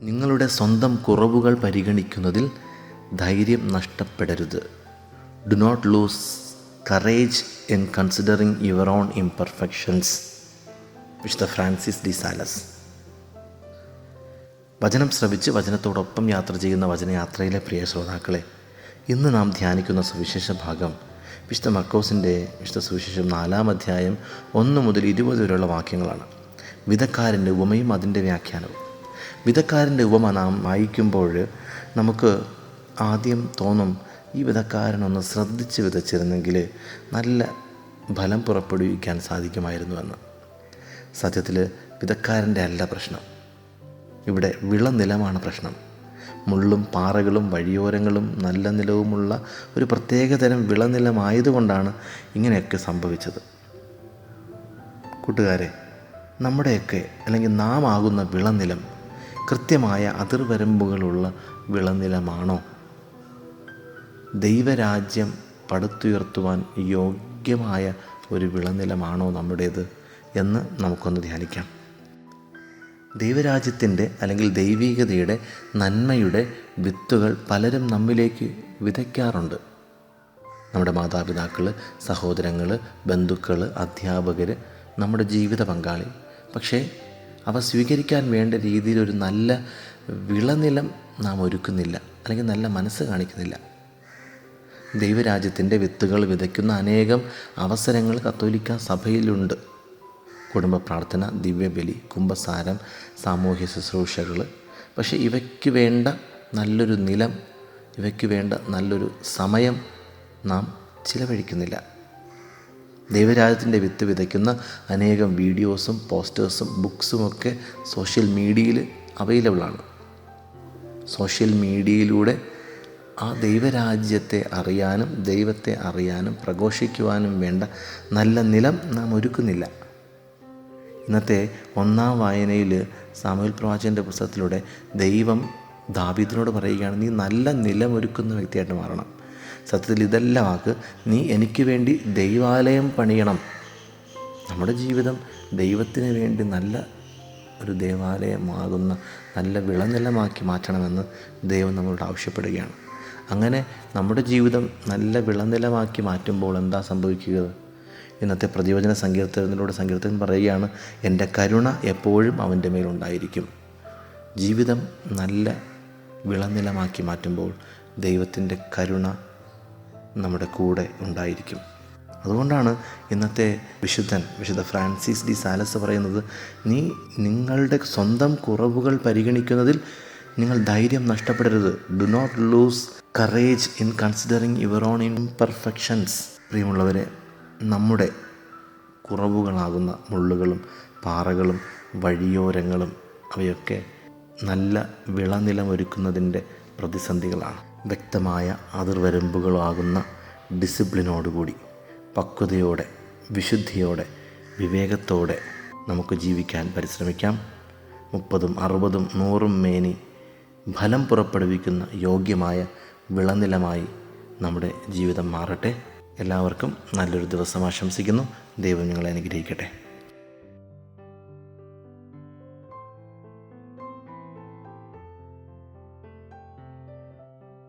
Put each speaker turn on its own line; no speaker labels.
നിങ്ങളുടെ സ്വന്തം കുറവുകൾ പരിഗണിക്കുന്നതിൽ ധൈര്യം നഷ്ടപ്പെടരുത്. Do not lose courage in considering your own imperfections. വിശുദ്ധ ഫ്രാൻസിസ് ഡി സാലസ്. വചനം ശ്രവിച്ച് വചനത്തോടൊപ്പം യാത്ര ചെയ്യുന്ന വചനയാത്രയിലെ പ്രിയ ശ്രോതാക്കളെ, ഇന്ന് നാം ധ്യാനിക്കുന്ന സുവിശേഷ ഭാഗം വിശുദ്ധ മർക്കോസിൻ്റെ വിശുദ്ധ സുവിശേഷം 4-ാം അധ്യായം 1 മുതൽ 20 വരെയുള്ള വാക്യങ്ങളാണ്. വിതക്കാരൻ്റെ ഉപമയും അതിൻ്റെ വ്യാഖ്യാനവും. വിതക്കാരൻ്റെ ഉപമ നാം വായിക്കുമ്പോൾ നമുക്ക് ആദ്യം തോന്നും, ഈ വിതക്കാരനൊന്ന് ശ്രദ്ധിച്ച് വിതച്ചിരുന്നെങ്കിൽ നല്ല ഫലം പുറപ്പെടുവിക്കാൻ സാധിക്കുമായിരുന്നുവെന്ന്. സത്യത്തിൽ വിതക്കാരൻ്റെ അല്ല പ്രശ്നം, ഇവിടെ വിളനിലമാണ് പ്രശ്നം. മുള്ളും പാറകളും വഴിയോരങ്ങളും നല്ല നിലവുമുള്ള ഒരു പ്രത്യേകതരം വിളനിലമായതുകൊണ്ടാണ് ഇങ്ങനെയൊക്കെ സംഭവിച്ചത്. കൂട്ടുകാരെ, നമ്മുടെയൊക്കെ അല്ലെങ്കിൽ നാം ആകുന്ന വിളനിലം കൃത്യമായ അതിർവരമ്പുകളുള്ള വിളനിലമാണോ? ദൈവരാജ്യം പടുത്തുയർത്തുവാൻ യോഗ്യമായ ഒരു വിളനിലമാണോ നമ്മുടേത് എന്ന് നമുക്കൊന്ന് ധ്യാനിക്കാം. ദൈവരാജ്യത്തിൻ്റെ അല്ലെങ്കിൽ ദൈവികതയുടെ നന്മയുടെ വിത്തുകൾ പലരും നമ്മിലേക്ക് വിതയ്ക്കാറുണ്ട്. നമ്മുടെ മാതാപിതാക്കൾ, സഹോദരങ്ങൾ, ബന്ധുക്കൾ, അധ്യാപകർ, നമ്മുടെ ജീവിത പങ്കാളി. പക്ഷേ അവ സ്വീകരിക്കാൻ വേണ്ട രീതിയിലൊരു നല്ല വിളനിലം നാം ഒരുക്കുന്നില്ല, അല്ലെങ്കിൽ നല്ല മനസ്സ് കാണിക്കുന്നില്ല. ദൈവരാജ്യത്തിൻ്റെ വിത്തുകൾ വിതയ്ക്കുന്ന അനേകം അവസരങ്ങൾ കത്തോലിക്ക സഭയിലുണ്ട്. കുടുംബ പ്രാർത്ഥന, ദിവ്യബലി, കുംഭസാരം, സാമൂഹ്യ ശുശ്രൂഷകൾ. പക്ഷേ ഇവയ്ക്ക് വേണ്ട നല്ലൊരു നിലം, ഇവയ്ക്ക് വേണ്ട നല്ലൊരു സമയം നാം ചിലവഴിക്കുന്നില്ല. ദൈവരാജ്യത്തിൻ്റെ വിത്ത് വിതയ്ക്കുന്ന അനേകം വീഡിയോസും പോസ്റ്റേഴ്സും ബുക്സുമൊക്കെ സോഷ്യൽ മീഡിയയിൽ അവൈലബിളാണ്. സോഷ്യൽ മീഡിയയിലൂടെ ആ ദൈവരാജ്യത്തെ അറിയാനും ദൈവത്തെ അറിയാനും പ്രഘോഷിക്കുവാനും വേണ്ട നല്ല നിലം നാം ഒരുക്കുന്നില്ല. ഇന്നത്തെ 1-ാം വായനയിൽ സാമുവേൽ പ്രവാചകൻ്റെ പുസ്തകത്തിലൂടെ ദൈവം ദാവീദിനോട് പറയുകയാണ്, നീ നല്ല നിലം ഒരുക്കുന്ന വ്യക്തിയായിട്ട് മാറണം. സത്യത്തിൽ ഇതല്ല വാക്ക്, നീ എനിക്ക് വേണ്ടി ദൈവാലയം പണിയണം. നമ്മുടെ ജീവിതം ദൈവത്തിന് വേണ്ടി നല്ല ഒരു ദേവാലയമാകുന്ന നല്ല വിളനിലമാക്കി മാറ്റണമെന്ന് ദൈവം നമ്മളോട് ആവശ്യപ്പെടുകയാണ്. അങ്ങനെ നമ്മുടെ ജീവിതം നല്ല വിളനിലമാക്കി മാറ്റുമ്പോൾ എന്താ സംഭവിക്കുക? ഇന്നത്തെ പ്രതിവചന സങ്കീർത്തനത്തിലൂടെ സങ്കീർത്തകൻ പറയുകയാണ്, എൻ്റെ കരുണ എപ്പോഴും അവൻ്റെ മേലുണ്ടായിരിക്കും. ജീവിതം നല്ല വിളനിലമാക്കി മാറ്റുമ്പോൾ ദൈവത്തിൻ്റെ കരുണ നമ്മുടെ കൂടെ ഉണ്ടായിരിക്കും. അതുകൊണ്ടാണ് ഇന്നത്തെ വിശുദ്ധ ഫ്രാൻസിസ് ഡി സാലസ് പറയുന്നത്, നിങ്ങളുടെ സ്വന്തം കുറവുകൾ പരിഗണിക്കുന്നതിൽ നിങ്ങൾ ധൈര്യം നഷ്ടപ്പെടരുത്. Do not lose courage in considering your own imperfections. പ്രിയമുള്ളവരെ, നമ്മുടെ കുറവുകളാകുന്ന മുള്ളുകളും പാറകളും വഴിയോരങ്ങളും അവയൊക്കെ നല്ല വിളനിലമൊരുക്കുന്നതിൻ്റെ പ്രതിസന്ധികളാണ്. വ്യക്തമായ അതിർവരമ്പുകളാകുന്ന ഡിസിപ്ലിനോടുകൂടി, പക്വതയോടെ, വിശുദ്ധിയോടെ, വിവേകത്തോടെ നമുക്ക് ജീവിക്കാൻ പരിശ്രമിക്കാം. 30, 60, 100 മേനി ഫലം പുറപ്പെടുവിക്കുന്ന യോഗ്യമായ വിളനിലമായി നമ്മുടെ ജീവിതം മാറട്ടെ. എല്ലാവർക്കും നല്ലൊരു ദിവസം ആശംസിക്കുന്നു. ദൈവം നിങ്ങളെ അനുഗ്രഹിക്കട്ടെ.